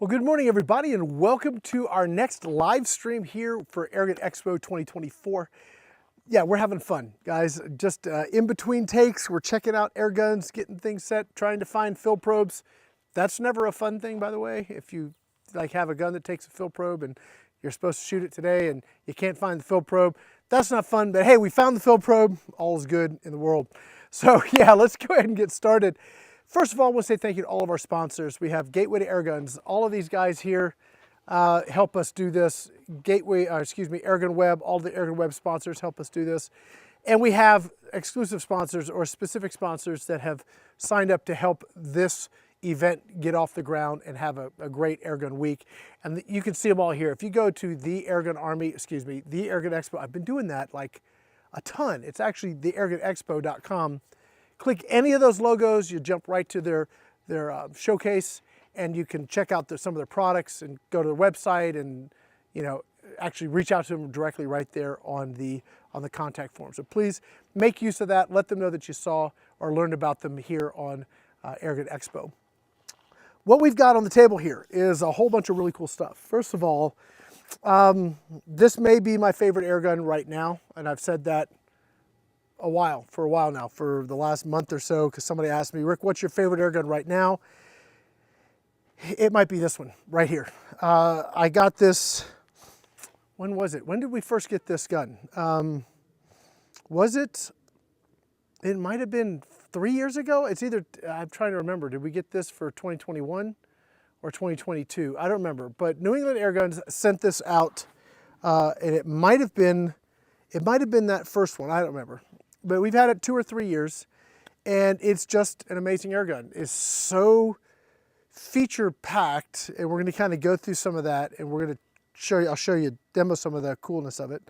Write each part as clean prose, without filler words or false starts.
Well, good morning, everybody, and welcome to our next live stream here for Airgun Expo 2024. Yeah, we're having fun, guys. Just in between takes, we're checking out air guns, getting things set, trying to find fill probes. That's never a fun thing, by the way. If you have a gun that takes a fill probe and you're supposed to shoot it today and you can't find the fill probe, that's not fun. But hey, we found the fill probe. All is good in the world. So yeah, let's go ahead and get started. First of all, I want to say thank you to all of our sponsors. We have Gateway to Airguns. All of these guys here help us do this. AirgunWeb, all the AirgunWeb sponsors help us do this. And we have exclusive sponsors or specific sponsors that have signed up to help this event get off the ground and have a great Airgun week. And you can see them all here. If you go to the Airgun Expo, I've been doing that like a ton. It's actually the AirgunExpo.com. Click any of those logos, you jump right to their showcase, and you can check out some of their products and go to their website and actually reach out to them directly right there on the contact form. So please make use of that. Let them know that you saw or learned about them here on Airgun Expo. What we've got on the table here is a whole bunch of really cool stuff. First of all, this may be my favorite airgun right now, and I've said that for a while now, for the last month or so, because somebody asked me, Rick, what's your favorite airgun right now? It might be this one right here. I got this, when was it? When did we first get this gun? It might have been 3 years ago. It's either, I'm trying to remember, did we get this for 2021 or 2022? I don't remember, but New England Airguns sent this out, and it might have been that first one, I don't remember. But we've had it 2 or 3 years, and it's just an amazing airgun. It's so feature packed, and we're going to kind of go through some of that, and we're going to I'll show you, demo some of the coolness of it.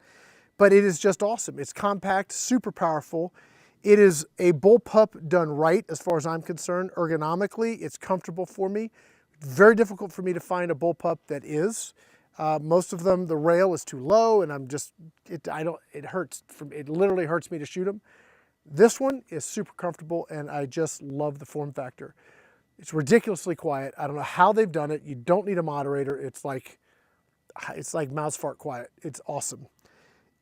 But it is just awesome. It's compact, super powerful. It is a bullpup done right, as far as I'm concerned. Ergonomically, it's comfortable for me. Very difficult for me to find a bullpup that is. Most of them, the rail is too low, and it literally hurts me to shoot them. This one is super comfortable, and I just love the form factor. It's ridiculously quiet. I don't know how they've done it. You don't need a moderator. It's like mouse fart quiet. It's awesome.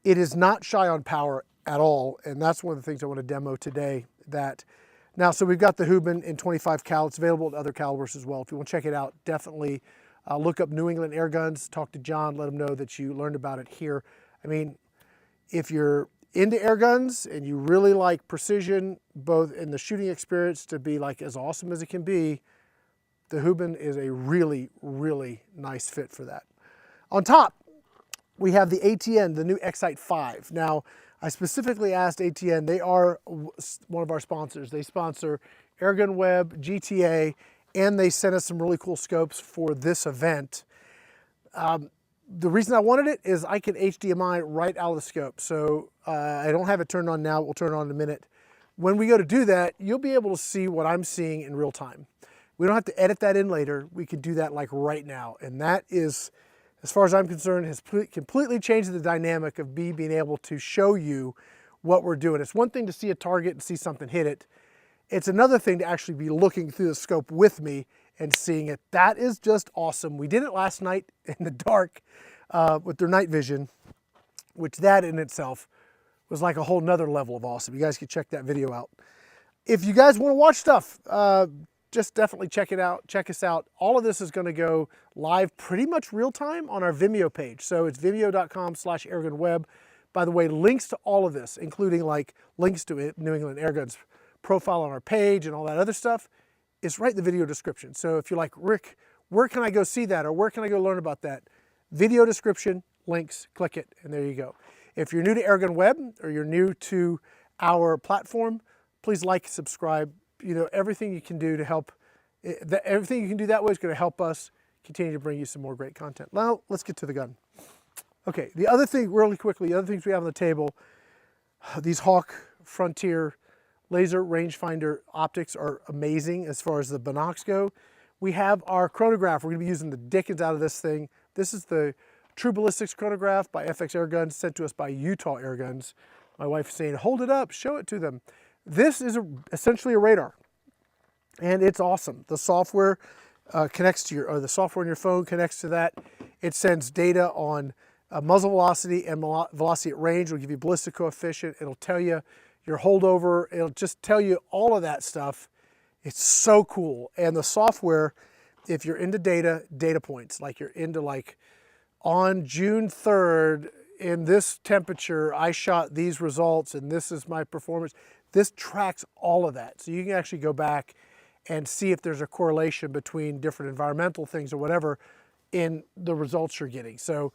It is not shy on power at all, and that's one of the things I want to demo today. So we've got the Huben in 25 cal. It's available at other calibers as well. If you want to check it out, definitely look up New England Airguns, talk to John, let him know that you learned about it here. I mean, if you're into air guns and you really like precision, both in the shooting experience to be like as awesome as it can be, the Huben is a really, really nice fit for that. On top, we have the ATN, the new Excite 5. Now, I specifically asked ATN, they are one of our sponsors. They sponsor AirgunWeb, GTA, and they sent us some really cool scopes for this event. The reason I wanted it is I can HDMI right out of the scope. So I don't have it turned on now. We'll turn it on in a minute. When we go to do that, you'll be able to see what I'm seeing in real time. We don't have to edit that in later. We can do that like right now. And that is, as far as I'm concerned, has completely changed the dynamic of me being able to show you what we're doing. It's one thing to see a target and see something hit it. It's another thing to actually be looking through the scope with me and seeing it. That is just awesome. We did it last night in the dark with their night vision, which that in itself was like a whole nother level of awesome. You guys can check that video out. If you guys want to watch stuff, just definitely check it out. Check us out. All of this is going to go live pretty much real time on our Vimeo page. So it's vimeo.com/AirgunWeb. By the way, links to all of this, including like links to New England Airguns profile on our page and all that other stuff, is right in the video description. So if you're like, Rick, where can I go see that? Or where can I go learn about that? Video description, links, click it, and there you go. If you're new to AirgunWeb or you're new to our platform, please like, subscribe. Everything you can do to help, everything you can do that way is going to help us continue to bring you some more great content. Now, let's get to the gun. Okay, the other thing, really quickly, the other things we have on the table, these Hawk Frontier laser rangefinder optics are amazing as far as the binocs go. We have our chronograph. We're going to be using the dickens out of this thing. This is the True Ballistics chronograph by FX Airguns, sent to us by Utah Airguns. My wife is saying, hold it up, show it to them. This is essentially a radar, and it's awesome. The software connects to your, or the software on your phone connects to that. It sends data on muzzle velocity and velocity at range. It'll give you ballistic coefficient. It'll tell you your holdover. It'll just tell you all of that stuff. It's so cool. And the software, if you're into data points, like you're into like on June 3rd in this temperature, I shot these results and this is my performance. This tracks all of that. So you can actually go back and see if there's a correlation between different environmental things or whatever in the results you're getting. So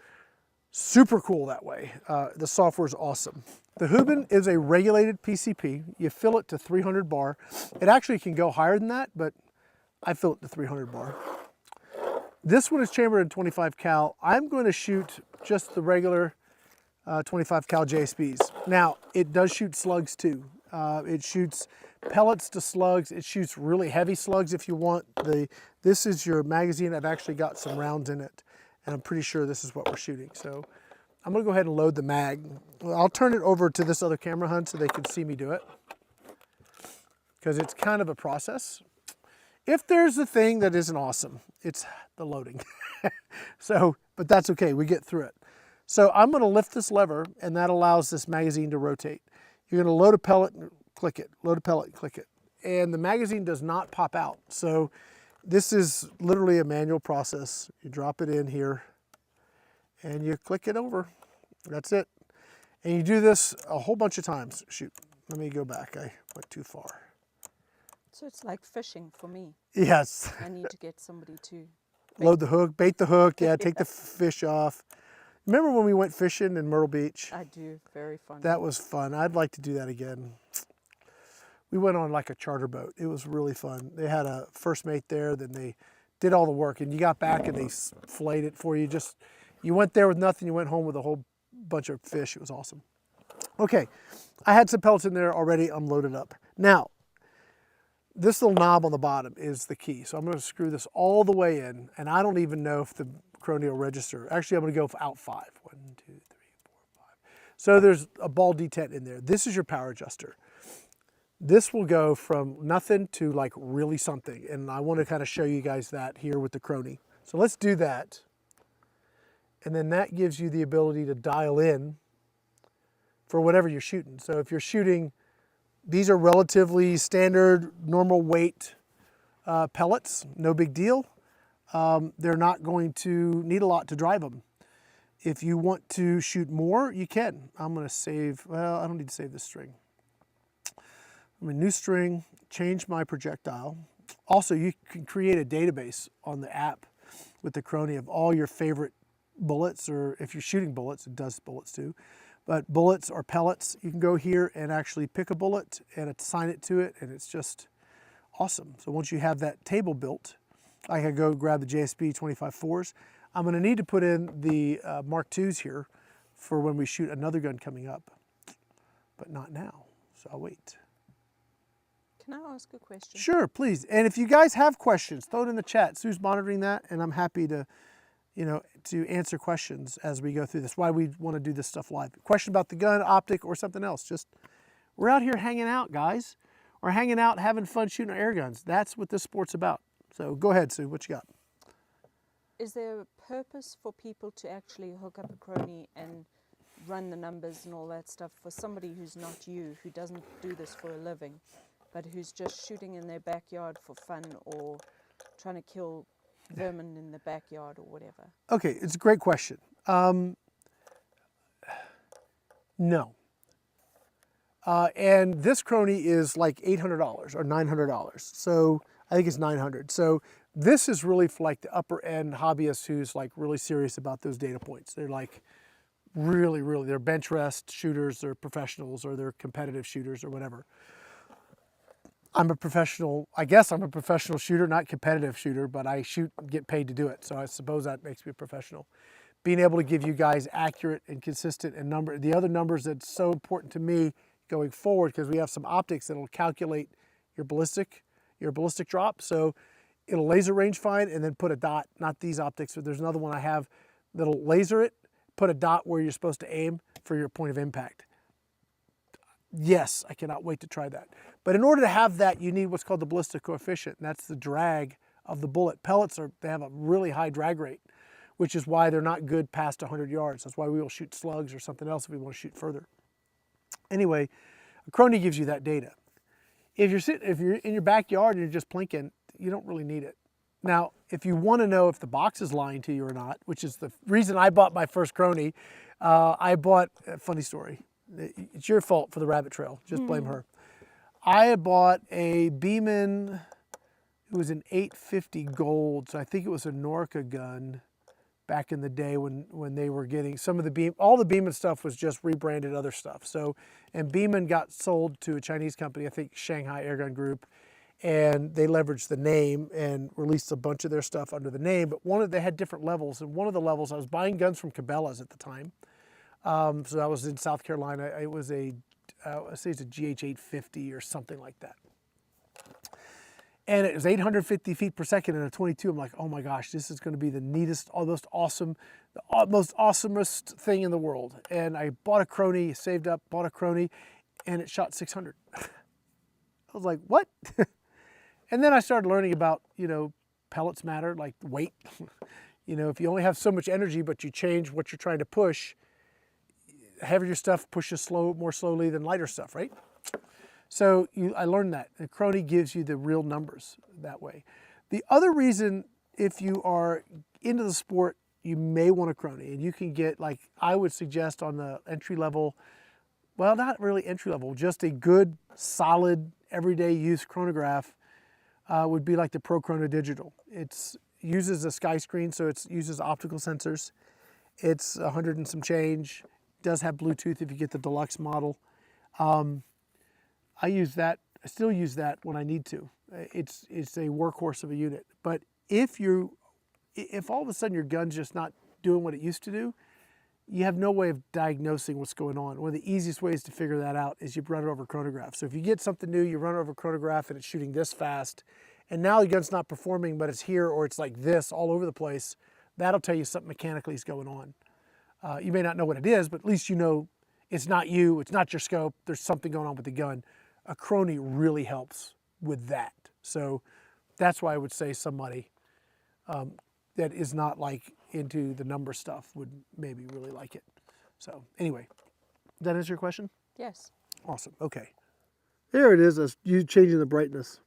super cool that way. The software is awesome. The Huben is a regulated PCP. You fill it to 300 bar. It actually can go higher than that, but I fill it to 300 bar. This one is chambered in 25 cal. I'm going to shoot just the regular 25 cal JSBs. Now, it does shoot slugs too. It shoots pellets to slugs. It shoots really heavy slugs if you want. This is your magazine. I've actually got some rounds in it, and I'm pretty sure this is what we're shooting. So I'm gonna go ahead and load the mag. I'll turn it over to this other camera, Hun, so they can see me do it, because it's kind of a process. If there's a thing that isn't awesome, it's the loading. But that's okay, we get through it. So I'm gonna lift this lever, and that allows this magazine to rotate. You're gonna load a pellet and click it, load a pellet and click it. And the magazine does not pop out. So this is literally a manual process. You drop it in here and you click it over. That's it. And you do this a whole bunch of times. Shoot, let me go back, I went too far. So it's like fishing for me. Yes. I need to get somebody to load the hook, bait the hook, yeah, take the fish off. Remember when we went fishing in Myrtle Beach? I do, very fun. That was fun. I'd like to do that again. We went on like a charter boat. It was really fun. They had a first mate there, then they did all the work, and you got back and they filleted it for you. You went there with nothing, you went home with a whole bunch of fish. It was awesome. Okay, I had some pellets in there already. I'm loaded up. Now, this little knob on the bottom is the key. So I'm gonna screw this all the way in, and I don't even know if the Chrono will register. Actually, I'm gonna go out 5. 1, 2, 3, 4, 5. So there's a ball detent in there. This is your power adjuster. This will go from nothing to like really something. And I want to kind of show you guys that here with the Chrono. So let's do that. And then that gives you the ability to dial in for whatever you're shooting. So if you're shooting, these are relatively standard, normal weight pellets, no big deal. They're not going to need a lot to drive them. If you want to shoot more, you can. I'm gonna save, well, I don't need to save this string. I'm in new string, change my projectile. Also, you can create a database on the app with the Chrono of all your favorite bullets, or if you're shooting bullets, it does bullets too, but bullets or pellets, you can go here and actually pick a bullet and assign it to it, and it's just awesome. So once you have that table built, I can go grab the JSB 25-4s. I'm gonna need to put in the Mark IIs here for when we shoot another gun coming up, but not now, so I'll wait. Can I ask a question? Sure, please. And if you guys have questions, throw it in the chat. Sue's monitoring that, and I'm happy to, to answer questions as we go through this. Why we want to do this stuff live. Question about the gun, optic, or something else. Just, we're out here hanging out, guys. We're hanging out, having fun shooting our air guns. That's what this sport's about. So go ahead, Sue. What you got? Is there a purpose for people to actually hook up a Chrono and run the numbers and all that stuff for somebody who's not you, who doesn't do this for a living, but who's just shooting in their backyard for fun or trying to kill vermin in the backyard or whatever? Okay, it's a great question. No. And this Chrono is like $800 or $900. So I think it's $900. So this is really for like the upper end hobbyist who's like really serious about those data points. They're like really, they're bench rest shooters, they're professionals, or they're competitive shooters or whatever. I'm a professional, I guess I'm a professional shooter, not competitive shooter, but I shoot and get paid to do it. So I suppose that makes me a professional. Being able to give you guys accurate and consistent and the other numbers that's so important to me going forward, because we have some optics that'll calculate your ballistic drop. So it'll laser range find and then put a dot, not these optics, but there's another one I have that'll laser it, put a dot where you're supposed to aim for your point of impact. Yes, I cannot wait to try that. But in order to have that, you need what's called the ballistic coefficient, and that's the drag of the bullet. Pellets they have a really high drag rate, which is why they're not good past 100 yards. That's why we will shoot slugs or something else if we want to shoot further. Anyway, a Chrony gives you that data. If you're in your backyard and you're just plinking, you don't really need it. Now, if you want to know if the box is lying to you or not, which is the reason I bought my first Chrony, I bought, funny story, it's your fault for the rabbit trail, just blame her. I had bought a Beeman, it was an 850 gold, so I think it was a Norca gun back in the day when they were getting some of the all the Beeman stuff was just rebranded other stuff. So, and Beeman got sold to a Chinese company, I think Shanghai Airgun Group, and they leveraged the name and released a bunch of their stuff under the name. But they had different levels, and one of the levels, I was buying guns from Cabela's at the time. So I was in South Carolina. It was I say it's a GH850 or something like that. And it was 850 feet per second and a 22. I'm like, oh my gosh, this is going to be the neatest, most awesome, the most awesomest thing in the world. And I bought a Chrony, saved up, bought a Chrony, and it shot 600. I was like, what? And then I started learning about, pellets matter, like weight. If you only have so much energy, but you change what you're trying to push, heavier stuff pushes more slowly than lighter stuff, right? So I learned that. And Chrony gives you the real numbers that way. The other reason, if you are into the sport, you may want a Chrony. And you can get, like I would suggest on the entry level, well, not really entry level, just a good, solid, everyday use chronograph would be like the Pro Chrono Digital. It uses a sky screen, so it uses optical sensors. It's 100 and some change. Does have Bluetooth if you get the deluxe model. I use that. I still use that when I need to. It's a workhorse of a unit. But if all of a sudden your gun's just not doing what it used to do, you have no way of diagnosing what's going on. One of the easiest ways to figure that out is you run it over chronograph. So if you get something new, you run it over chronograph and it's shooting this fast, and now your gun's not performing, but it's here or it's like this all over the place, that'll tell you something mechanically is going on. You may not know what it is, but at least you know it's not you, it's not your scope, there's something going on with the gun. A Chrony really helps with that. So that's why I would say somebody that is not like into the number stuff would maybe really like it. So anyway, does that answer your question? Yes. Awesome, okay. There it is, you changing the brightness.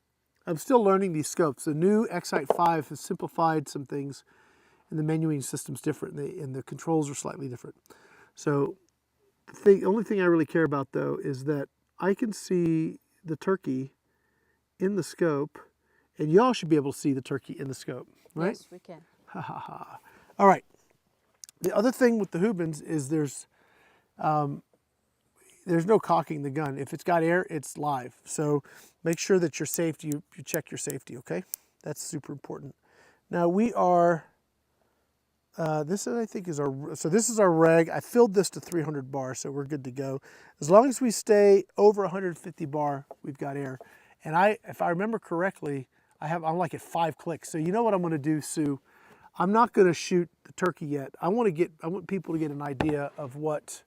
I'm still learning these scopes. The new Excite 5 has simplified some things, and the menuing system's different, and the controls are slightly different. So the only thing I really care about though is that I can see the turkey in the scope, and y'all should be able to see the turkey in the scope, right? Yes, we can. Ha ha ha. All right. The other thing with the Hubens is there's no cocking the gun. If it's got air, it's live. So make sure that your safety, you check your safety, okay? That's super important. Now we are, this is, I think is this is our reg. I filled this to 300 bar, so we're good to go. As long as we stay over 150 bar, we've got air. And if I remember correctly, I'm like at 5 clicks. So you know what I'm gonna do, Sue? I'm not gonna shoot the turkey yet. I want people to get an idea of what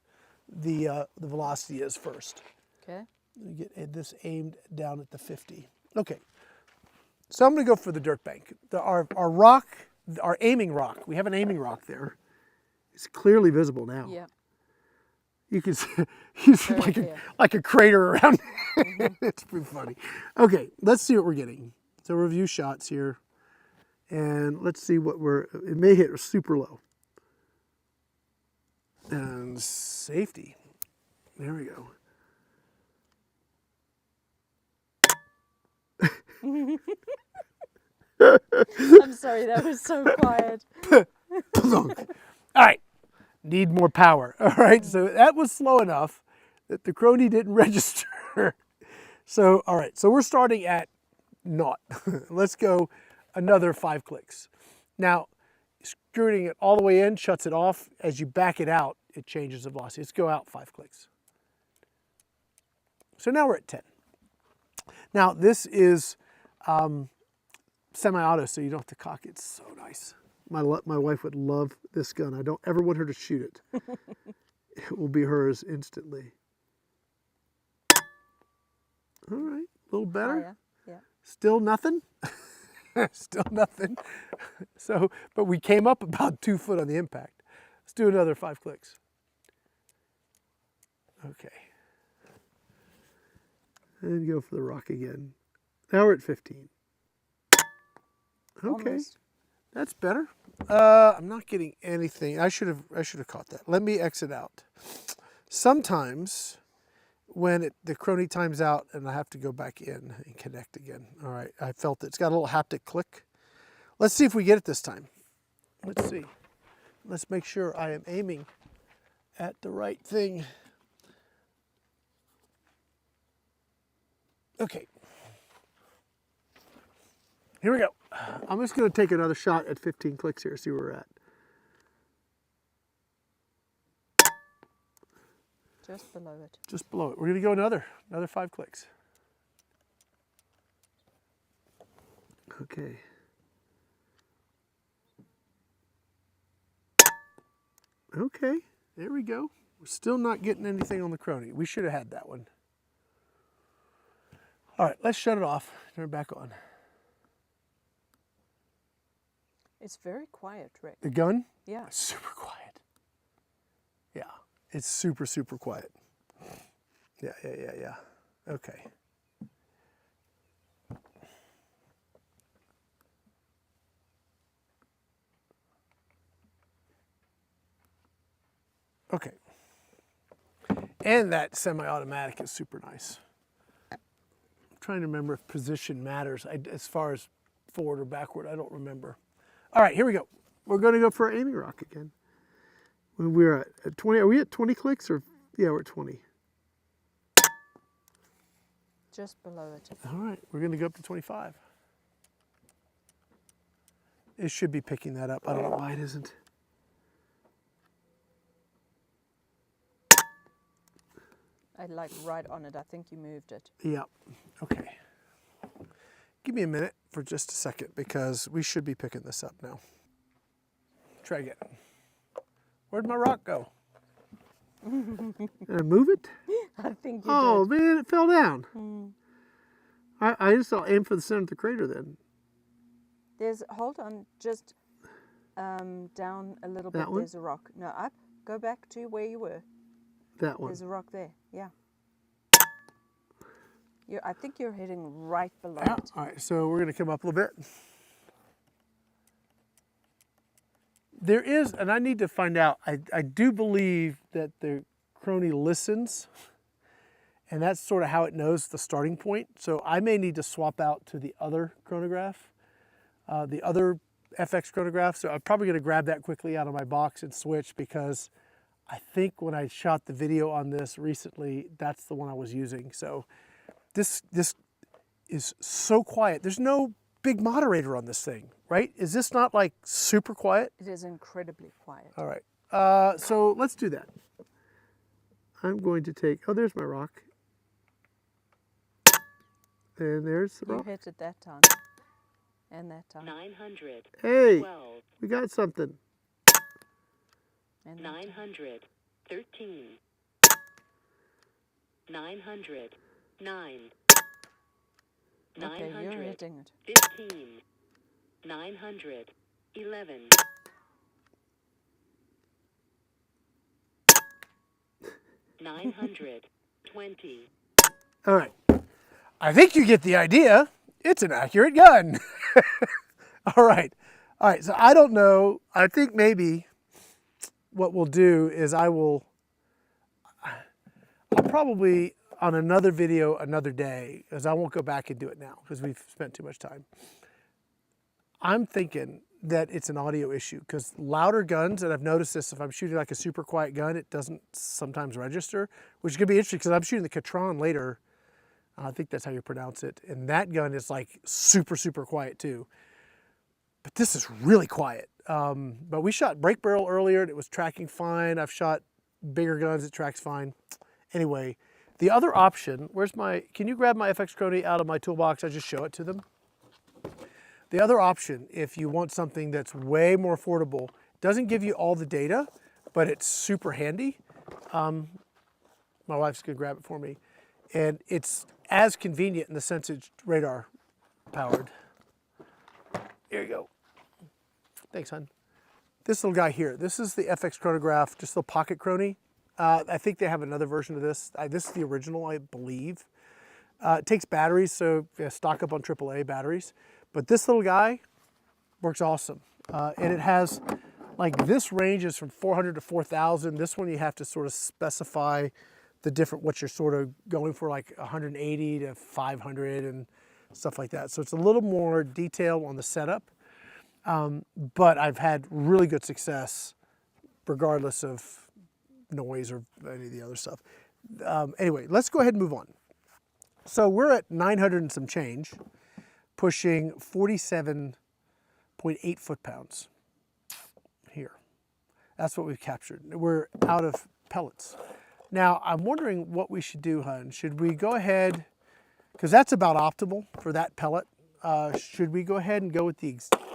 the velocity is first. Okay. Get this aimed down at the 50. Okay, so I'm gonna go for the dirt bank. Our rock, our aiming rock, we have an aiming rock there. It's clearly visible now. Yeah. You can see like a crater around. It's pretty funny. Okay, let's see what we're getting. So review shots here. And let's see what it may hit super low. And safety. There we go. I'm sorry, that was so quiet. All right, need more power. All right, so that was slow enough that the Chrony didn't register. So, all right, so we're starting at 0. Let's go another 5 clicks. Now, screwing it all the way in shuts it off. As you back it out, it changes the velocity. Let's go out 5 clicks. So now we're at 10. Now this is semi-auto, so you don't have to cock it. It's so nice. My wife would love this gun. I don't ever want her to shoot it. It will be hers instantly. All right, a little better. Yeah. Still nothing? Still nothing. So, but we came up about 2 foot on the impact. Let's do another 5 clicks. Okay. And go for the rock again. Now we're at 15. Okay. Almost. That's better. I'm not getting anything. I should have caught that. Let me exit out. Sometimes when the Chrony times out and I have to go back in and connect again. All right, I felt it. It's got a little haptic click. Let's see if we get it this time. Let's see. Let's make sure I am aiming at the right thing. Okay. Here we go. I'm just going to take another shot at 15 clicks here, see where we're at. Just below it. Just below it. We're going to go another 5 clicks. Okay. Okay, there we go. We're still not getting anything on the Chrony. We should have had that one. All right, let's shut it off. Turn it back on. It's very quiet, Rick. The gun? Yeah. It's super quiet. Yeah, it's super, super quiet. Yeah. Okay. Okay. And that semi-automatic is super nice. I'm trying to remember if position matters. As far as forward or backward, I don't remember. All right, here we go. We're going to go for our aiming rock again. When we're at 20, are we at 20 clicks or? Yeah, we're at 20. Just below it. All right, we're going to go up to 25. It should be picking that up. I don't know why it isn't. I'd like right on it. I think you moved it. Yeah, okay. Give me a minute for just a second because we should be picking this up now. Try again. Where'd my rock go? Did I move it? I think you Oh did. man, it fell down. I just aim for the center of the crater then. Hold on, just down a little bit. That one? There's a rock. No, up. Go back to where you were. That one. There's a rock there. Yeah. I think you're hitting right below Yeah. it. All right, so we're going to come up a little bit. There is, and I need to find out, I do believe that the Chrony listens, and that's sort of how it knows the starting point. So I may need to swap out to the other chronograph, the other FX chronograph. So I'm probably going to grab that quickly out of my box and switch because I think when I shot the video on this recently, that's the one I was using. So this is so quiet. There's no big moderator on this thing, right? Is this not like super quiet? It is incredibly quiet. All right, so let's do that. I'm going to take, oh, there's my rock. And there's the rock. You hit it that time. And that time. 900. Hey, 12. we got something. And that time. 900. 13. 900. 9. Okay, you're 900. hitting it. 15. 900. 11. 900. 20. All right, I think you get the idea. It's an accurate gun. All right, so I don't know. I think maybe what we'll do is I'll probably on another video another day, because I won't go back and do it now because we've spent too much time. I'm thinking that it's an audio issue because louder guns, and I've noticed this if I'm shooting like a super quiet gun, it doesn't sometimes register, which is going to be interesting because I'm shooting the Catron later. I think that's how you pronounce it. And that gun is like super, super quiet too. But this is really quiet. But we shot brake barrel earlier and it was tracking fine. I've shot bigger guns, it tracks fine. Anyway, the other option, can you grab my FX Chrony out of my toolbox? I just show it to them. The other option, if you want something that's way more affordable, doesn't give you all the data, but it's super handy. My wife's gonna grab it for me. And it's as convenient in the sense it's radar powered. Here you go. Thanks, hon. This little guy here, this is the FX chronograph, just the pocket chrony. I think they have another version of this. This is the original, I believe. It takes batteries, so stock up on AAA batteries. But this little guy works awesome. And it has, like, this range is from 400 to 4,000. This one you have to sort of specify the different, what you're sort of going for, like 180 to 500 and stuff like that. So it's a little more detailed on the setup. But I've had really good success regardless of noise or any of the other stuff. Anyway, let's go ahead and move on. So we're at 900 and some change, pushing 47.8 foot-pounds here. That's what we've captured. We're out of pellets. Now, I'm wondering what we should do, hun. Should we go ahead, because that's about optimal for that pellet. Should we go ahead and go with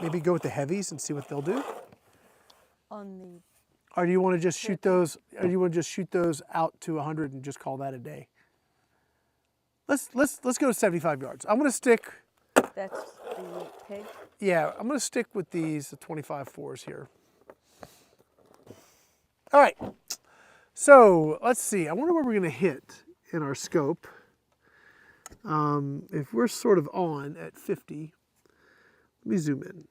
maybe go with the heavies and see what they'll do? On the Or do you want to just shoot those? Or do you want to just shoot those out to 100 and just call that a day? Let's go to 75 yards. I'm going to stick. that's the peg. Yeah, I'm going to stick with these, the 25-4s here. All right. So let's see. I wonder where we're going to hit in our scope. If we're sort of on at 50, let me zoom in.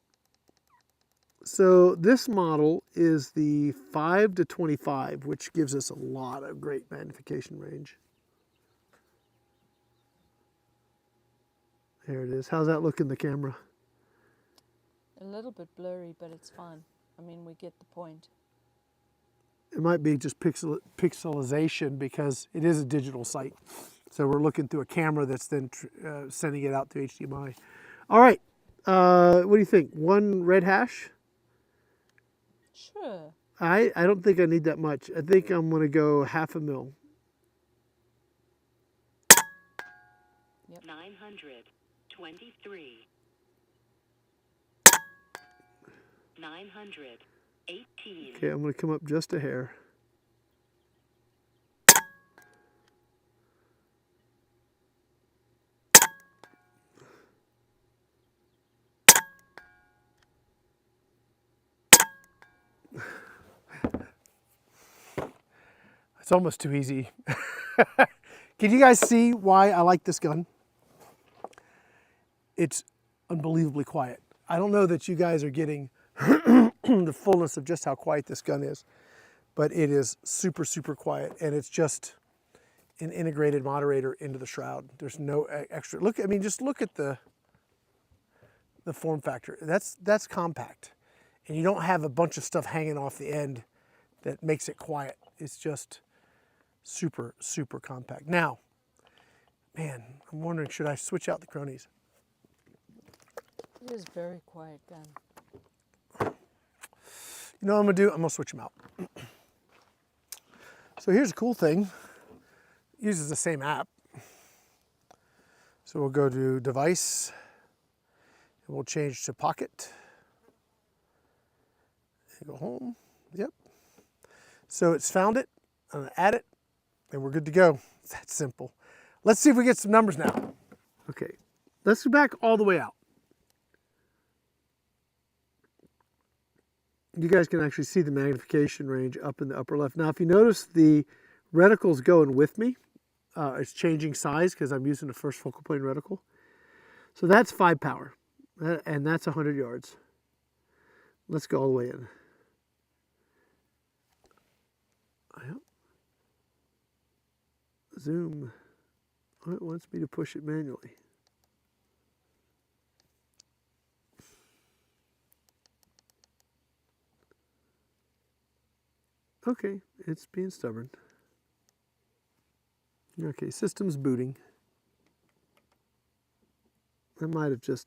So this model is the 5 to 25, which gives us a lot of great magnification range. There it is. How's that look in the camera? A little bit blurry, but it's fine. I mean, we get the point. It might be just pixelization because it is a digital site. So we're looking through a camera that's then sending it out to HDMI. All right. What do you think? One red hash? Sure. I don't think I need that much. I think I'm going to go 1/2 mil. 923. 918. Okay, I'm going to come up just a hair. It's almost too easy. Can you guys see why I like this gun? It's unbelievably quiet. I don't know that you guys are getting the fullness of just how quiet this gun is, but it is super, super quiet, and it's just an integrated moderator into the shroud. There's no extra. Look, I mean, just look at the form factor. That's compact, and you don't have a bunch of stuff hanging off the end that makes it quiet. It's just super, super compact. Now, man, I'm wondering, should I switch out the cronies? It is a very quiet gun. You know what I'm gonna do? I'm gonna switch them out. So here's a cool thing. It uses the same app. So we'll go to device, and we'll change to pocket. And go home, yep. So it's found it, I'm gonna add it, and we're good to go. It's that simple. Let's see if we get some numbers now. Okay, let's go back all the way out. You guys can actually see the magnification range up in the upper left. Now, if you notice, the reticle's going with me. It's changing size because I'm using the first focal plane reticle. So that's 5 power, and that's 100 yards. Let's go all the way in. Yep. Zoom. Oh, it wants me to push it manually. Okay, it's being stubborn. Okay, system's booting. I might have just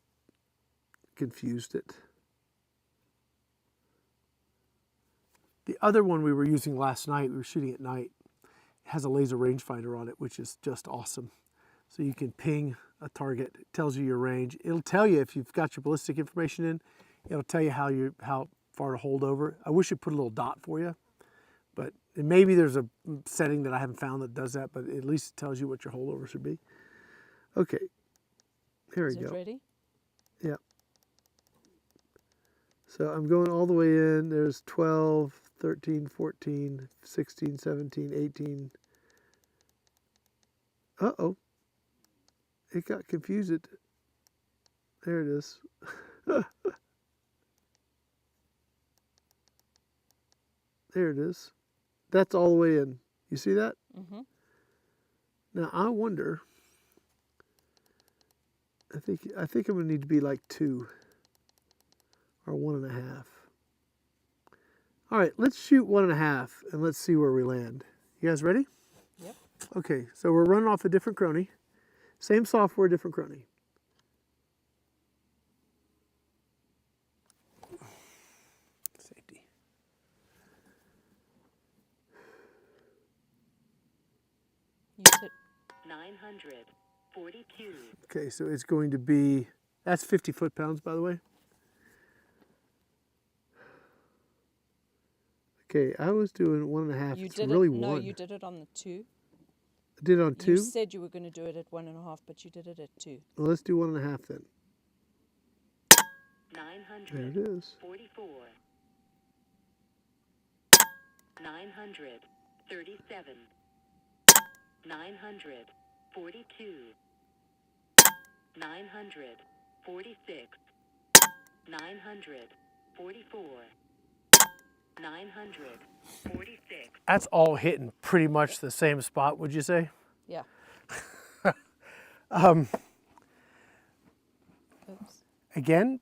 confused it. The other one we were using last night, we were shooting at night, it has a laser rangefinder on it, which is just awesome. So you can ping a target, it tells you your range. It'll tell you if you've got your ballistic information in, it'll tell you how far to hold over. I wish it put a little dot for you. But maybe there's a setting that I haven't found that does that, but at least it tells you what your holdover should be. Okay, here we go. Is it ready? Yeah. So I'm going all the way in. There's 12, 13, 14, 16, 17, 18. Uh-oh. It got confused. There it is. There it is. That's all the way in. You see that? Mm-hmm. Now I wonder, I think I'm gonna need to be like 2 or 1.5. All right, let's shoot 1.5 and let's see where we land. You guys ready? Yep. Okay, so we're running off a different crony. Same software, different crony. Safety. You said 942. Okay, so it's going to be, that's 50 foot-pounds, by the way. Okay, I was doing 1.5. you It's did really it. 1. No, you did it on the 2. I did it on 2? You said you were going to do it at 1.5, but you did it at 2. Well, let's do 1.5 then. 944. There it is. 937. 942. 946. 944. 946. That's all hitting pretty much the same spot, would you say? Yeah. Oops. Again,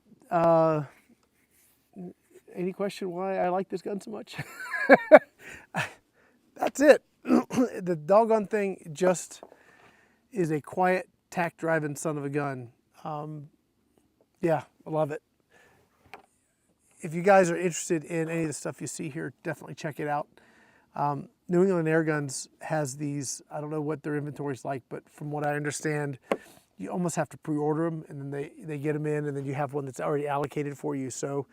any question why I like this gun so much? That's it. The doggone thing just is a quiet, tack-driving son of a gun. Yeah, I love it. If you guys are interested in any of the stuff you see here, definitely check it out. New England Airguns has these, I don't know what their inventory is like, but from what I understand, you almost have to pre-order them, and then they get them in, and then you have one that's already allocated for you. So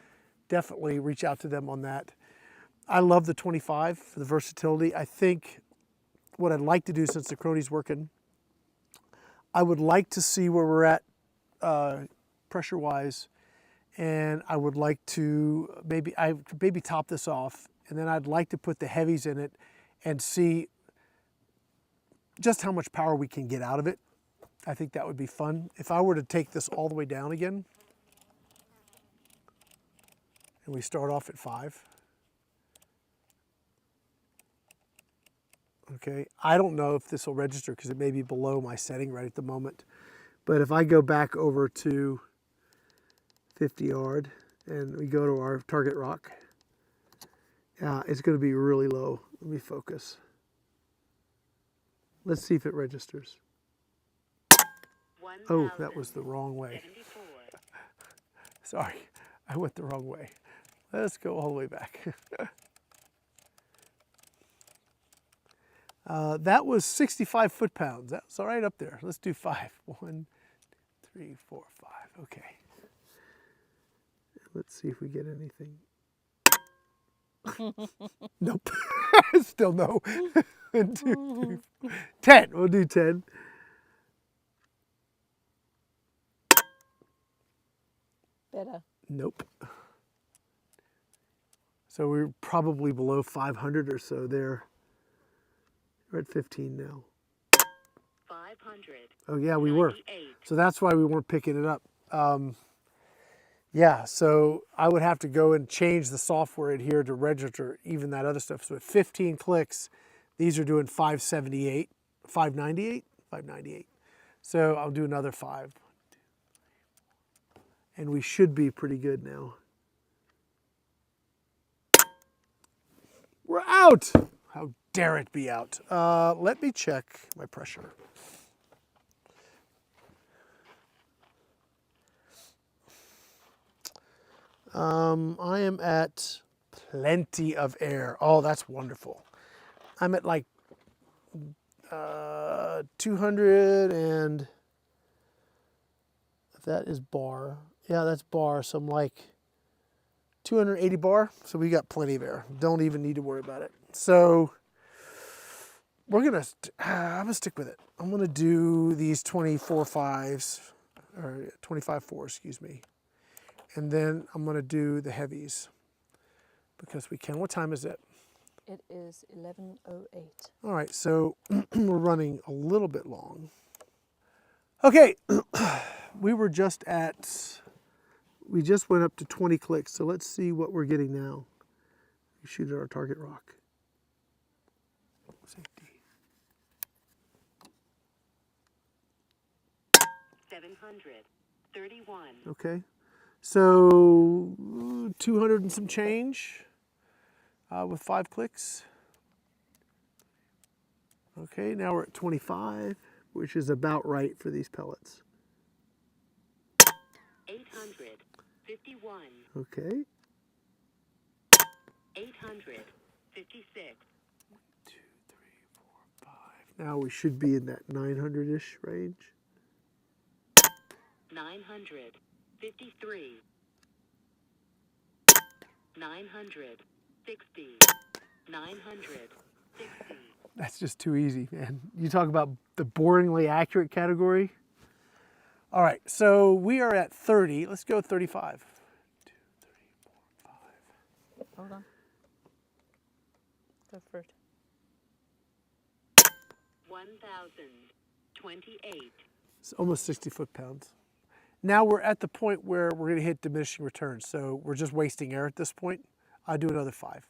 definitely reach out to them on that. I love the 25 for the versatility. I think what I'd like to do, since the crony's working, I would like to see where we're at pressure-wise, and I would like to maybe top this off, and then I'd like to put the heavies in it and see just how much power we can get out of it. I think that would be fun. If I were to take this all the way down again, and we start off at 5. Okay, I don't know if this will register because it may be below my setting right at the moment. But if I go back over to 50 yard and we go to our target rock, it's going to be really low. Let me focus. Let's see if it registers. Oh, that was the wrong way. Sorry, I went the wrong way. Let's go all the way back. That was 65 foot-pounds. That was all right up there. Let's do 5. 1, 3, 4, 5. Okay. Let's see if we get anything. Nope. Still no. 1, 2, 3, 4. 10. We'll do 10. Better. Nope. So we're probably below 500 or so there. We're at 15 now. 500. Oh yeah, we were. 98. So that's why we weren't picking it up. Yeah, so I would have to go and change the software in here to register even that other stuff. So at 15 clicks, these are doing 578, 598, 598. So I'll do another 5. And we should be pretty good now. We're out! How dare it be out? Let me check my pressure. I am at plenty of air. Oh, that's wonderful. I'm at like 200 and that is bar. Yeah, that's bar. So I'm like 280 bar. So we got plenty of air. Don't even need to worry about it. So I'm gonna stick with it. I'm gonna do these 24 5s or 25 4s, excuse me. and then I'm going to do the heavies because we can. What time is it? It is 11:08. All right, so we're running a little bit long. Okay, we just went up to 20 clicks, so let's see what we're getting now. We shoot at our target rock. Safety. 731. Okay, so 200 and some change with 5 clicks. Okay, now we're at 25, which is about right for these pellets. 851. Okay. 856. 2, 3, 4, 5. Now we should be in that 900-ish range. 953. 960. 960. That's just too easy, man. You talk about the boringly accurate category. All right, so we are at 30. Let's go 35. 2, 3, 4, 5. Hold on. Go for it. 1028. It's almost 60 foot-pounds. Now we're at the point where we're going to hit diminishing returns, so we're just wasting air at this point. I'll do another 5.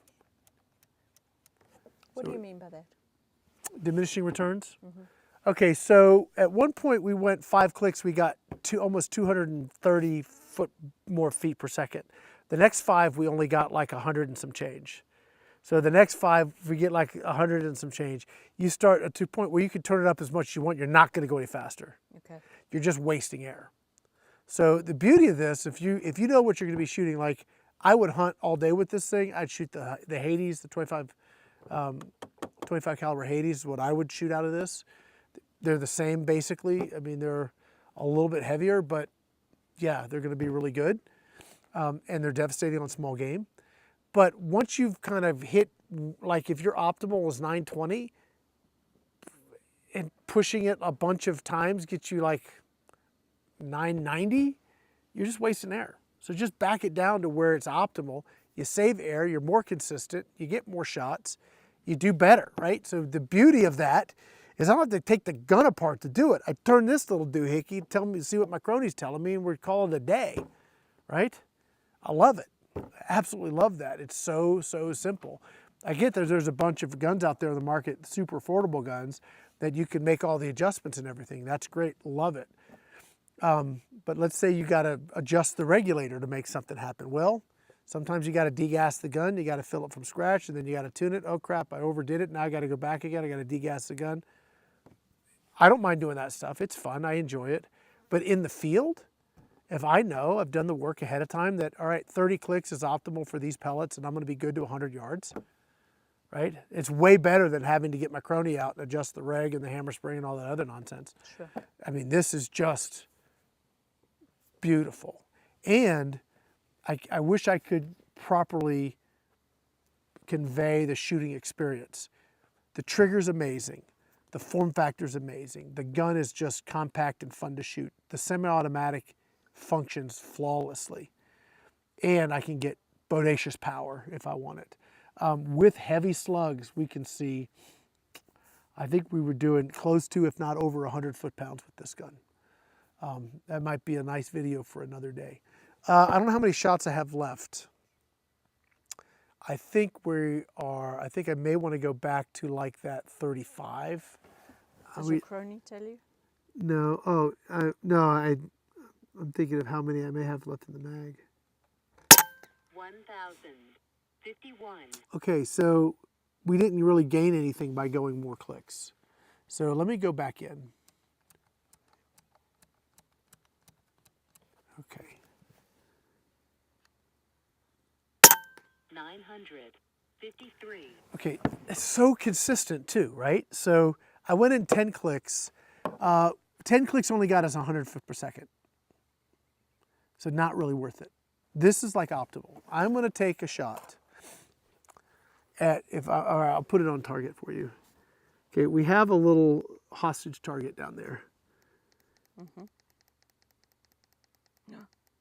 What So do you mean by that? diminishing returns? Okay, so at one point we went 5 clicks, we got almost 230 more feet per second. The next 5 we only got like 100 and some change. So the next 5 we get like 100 and some change. You start to a point where you can turn it up as much as you want. You're not going to go any faster. Okay. You're just wasting air. So the beauty of this, if you know what you're going to be shooting, like I would hunt all day with this thing. I'd shoot the Hades, the 25 caliber Hades is what I would shoot out of this. They're the same basically. I mean, they're a little bit heavier, but yeah, they're going to be really good. And they're devastating on small game. But once you've kind of hit, like if your optimal is 920, and pushing it a bunch of times gets you like 990, you're just wasting air. So just back it down to where it's optimal. You save air, you're more consistent, you get more shots, you do better, right? So the beauty of that is I don't have to take the gun apart to do it. I turn this little doohickey, tell me, see what my crony's telling me, and we're calling it a day, right? I love it. Absolutely love that. It's so simple. I get there's a bunch of guns out there in the market, super affordable guns, that you can make all the adjustments and everything. That's great, love it. But let's say you got to adjust the regulator to make something happen. Well, sometimes you got to degas the gun, you got to fill it from scratch, and then you got to tune it. Oh crap, I overdid it. Now I got to go back again. I got to degas the gun. I don't mind doing that stuff. It's fun. I enjoy it. But in the field, if I know I've done the work ahead of time that, all right, 30 clicks is optimal for these pellets and I'm going to be good to 100 yards, right? It's way better than having to get my crony out and adjust the reg and the hammer spring and all that other nonsense. Sure. I mean, this is just beautiful. And I wish I could properly convey the shooting experience. The trigger's amazing. The form factor's amazing. The gun is just compact and fun to shoot. The semi-automatic functions flawlessly. And I can get bodacious power if I want it. With heavy slugs, we can see, I think we were doing close to, if not over 100 foot-pounds with this gun. That might be a nice video for another day. I don't know how many shots I have left. I think I think I may want to go back to like that 35. Does your crony tell you? No, I'm thinking of how many I may have left in the mag. 1051. Okay, so we didn't really gain anything by going more clicks. So let me go back in. Okay. 953. Okay, it's so consistent too, right? So I went in 10 clicks. 10 clicks only got us 100 foot per second. So not really worth it. This is like optimal. I'm gonna take a shot at, I'll put it on target for you. Okay, we have a little hostage target down there.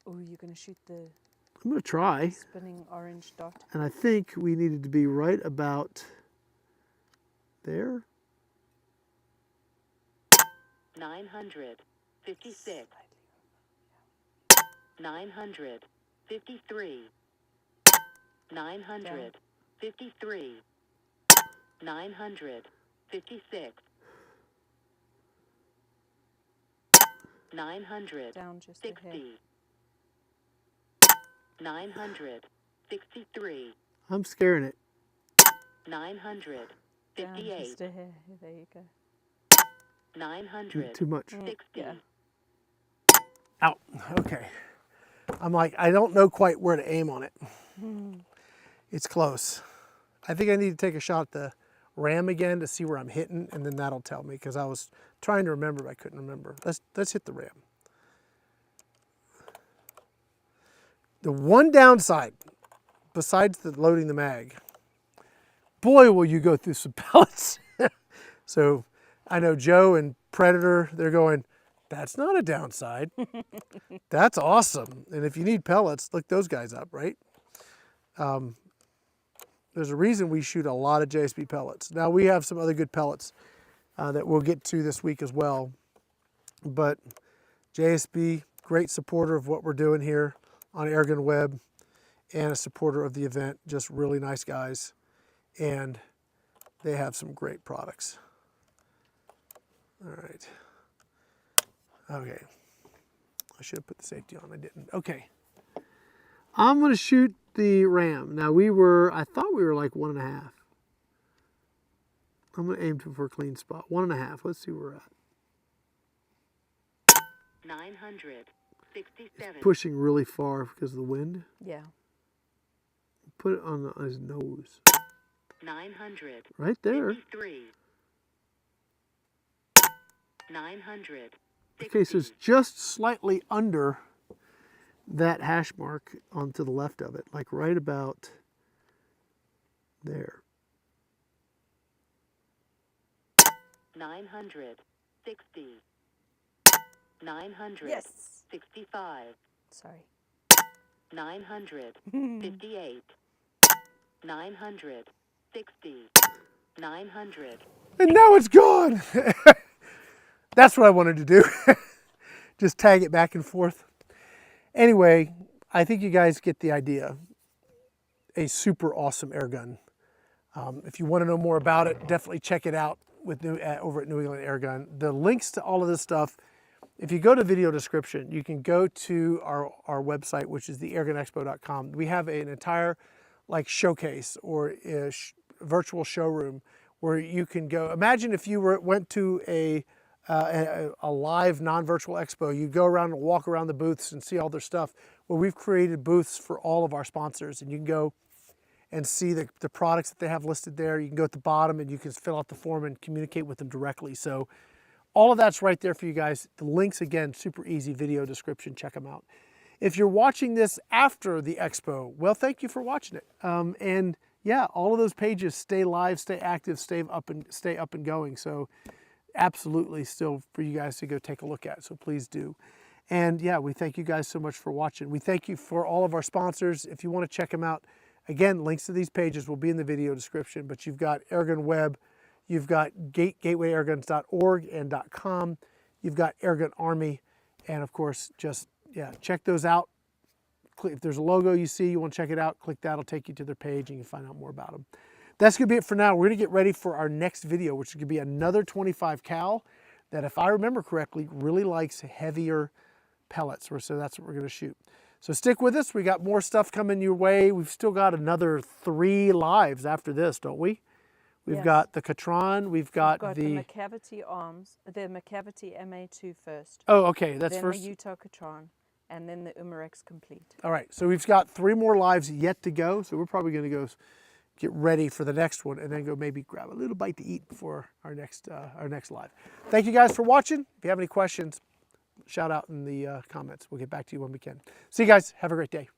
Oh, you're going to shoot the I'm going to try. spinning orange dot. And I think we needed to be right about there. 956. 953. 953. 956. 960. Down just a hair. 963. I'm scaring it. 958. Down just a hair. There you go. 960. Too much. Yeah. Out. Okay. I'm like, I don't know quite where to aim on it. It's close. I think I need to take a shot at the ram again to see where I'm hitting, and then that'll tell me, because I was trying to remember, but I couldn't remember. Let's hit the ram. The one downside, besides the loading the mag, boy, will you go through some pellets. So I know Joe and Predator, they're going, that's not a downside. That's awesome. And if you need pellets, look those guys up, right? There's a reason we shoot a lot of JSB pellets. Now we have some other good pellets that we'll get to this week as well. But JSB, great supporter of what we're doing here on AirgunWeb, and a supporter of the event. Just really nice guys. And they have some great products. All right. Okay. I should have put the safety on. I didn't. Okay. I'm going to shoot the ram. Now I thought we were like 1.5. I'm going to aim for a clean spot. 1.5. Let's see where we're at. 967. It's pushing really far because of the wind. Yeah. Put it on his nose. 900. Right there. 53. 900. Okay, so it's just slightly under that hash mark onto the left of it, like right about there. 960. 965. Yes. Sorry. 958. 960. 900. And now it's gone. That's what I wanted to do. Just tag it back and forth. Anyway, I think you guys get the idea. A super awesome air gun. If you want to know more about it, definitely check it out over at New England Airgun. The links to all of this stuff, if you go to video description, you can go to our website, which is the AirgunExpo.com. We have an entire like showcase or a virtual showroom where you can go. Imagine if you went to a live non-virtual expo, you go around and walk around the booths and see all their stuff. Well, we've created booths for all of our sponsors, and you can go and see the products that they have listed there. You can go at the bottom and you can fill out the form and communicate with them directly. So all of that's right there for you guys. The links, again, super easy, video description, check them out. If you're watching this after the expo, well, thank you for watching it. And yeah, all of those pages stay live, stay active, stay up and going. So absolutely still for you guys to go take a look at, so please do. And yeah, we thank you guys so much for watching. We thank you for all of our sponsors. If you want to check them out, again, links to these pages will be in the video description, but you've got AirgunWeb, you've got gatewayairguns.org and .com, you've got Airgun Army, and of course, just, yeah, check those out. If there's a logo you see, you want to check it out, click that, it'll take you to their page and you can find out more about them. That's going to be it for now. We're going to get ready for our next video, which is going to be another 25 cal that, if I remember correctly, really likes heavier pellets. So that's what we're going to shoot. So stick with us. We got more stuff coming your way. We've still got another 3 lives after this, don't we? We've got the Catron. We've got the McCavity arms, the McCavity MA2 first. Oh, okay. That's then first. The Utah Catron, and then the Umarex Complete. All right. So we've got 3 more lives yet to go. So we're probably going to go get ready for the next one and then go maybe grab a little bite to eat before our next live. Thank you guys for watching. If you have any questions, shout out in the comments. We'll get back to you when we can. See you guys. Have a great day.